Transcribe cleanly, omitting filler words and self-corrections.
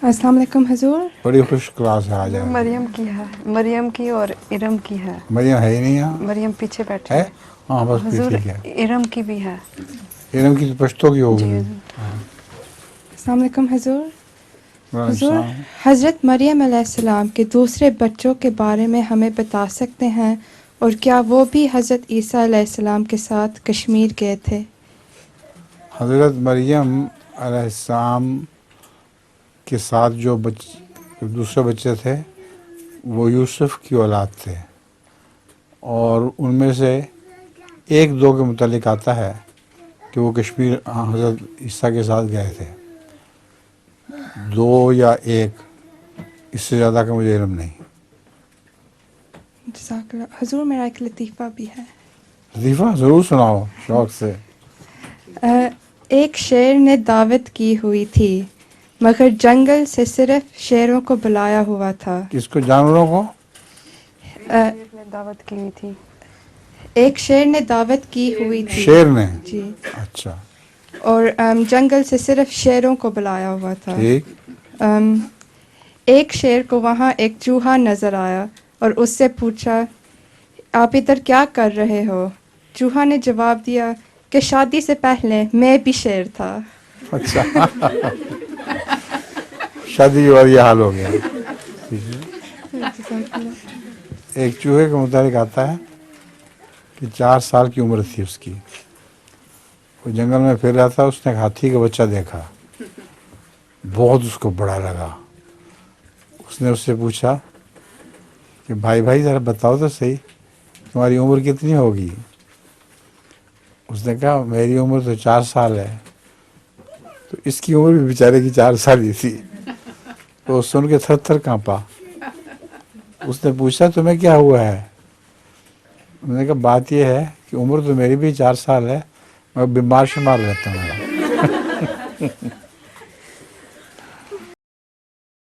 السلام علیکم حضور. بڑی خوش کلاس ہے آج. مریم کی ہے، مریم کی اور ارم کی ہے. مریم ہے ہی نہیں یہاں. مریم پیچھے بیٹھی ہے ہے. ہاں بس حضور ٹھیک ہے. ارم کی بھی ہے. ارم کی تو پشتوں کی ہوگی. جی السلام علیکم حضور. حضور السلام. حضرت مریم علیہ السلام کے دوسرے بچوں کے بارے میں ہمیں بتا سکتے ہیں، اور کیا وہ بھی حضرت عیسیٰ علیہ السلام کے ساتھ کشمیر گئے تھے؟ حضرت مریم علیہ السلام کے ساتھ جو دوسرے بچے تھے وہ یوسف کی اولاد تھے، اور ان میں سے ایک دو کے متعلق آتا ہے کہ وہ کشمیر حضرت عیسیٰ کے ساتھ گئے تھے. دو یا ایک، اس سے زیادہ کا مجھے علم نہیں. جزاک اللہ. حضور میرا ایک لطیفہ بھی ہے. لطیفہ ضرور سناؤ شوق سے. ایک شیر نے دعوت کی ہوئی تھی، مگر جنگل سے صرف شیروں کو بلایا ہوا تھا. کس کو؟ جانوروں کو؟ نے دعوت کی ہوئی تھی. ایک شیر نے دعوت کی ہوئی تھی. شیر نے؟ جی. اچھا. اور جنگل سے صرف شیروں کو بلایا ہوا تھا. ٹھیک. ایک شیر کو وہاں ایک چوہا نظر آیا اور اس سے پوچھا، آپ ادھر کیا کر رہے ہو؟ چوہا نے جواب دیا کہ شادی سے پہلے میں بھی شیر تھا. اچھا. شادی کے بعد یہ حال ہو گیا. ایک چوہے کے متعلق آتا ہے کہ 4 سال کی عمر تھی اس کی. وہ جنگل میں پھر رہا تھا، اس نے ایک ہاتھی کا بچہ دیکھا، بہت اس کو بڑا لگا. اس نے اس سے پوچھا کہ بھائی ذرا بتاؤ تو صحیح، تمہاری عمر کتنی ہوگی؟ اس نے کہا میری عمر تو 4 سال ہے. تو اس کی عمر بھی بیچارے کی 4 سال ہی تھی. تو سن کے تھر تھر کانپا. اس نے پوچھا تمہیں کیا ہوا ہے؟ انہوں نے کہا بات یہ ہے کہ عمر تو میری بھی 4 سال ہے، میں بیمار شمار رہتا ہوں.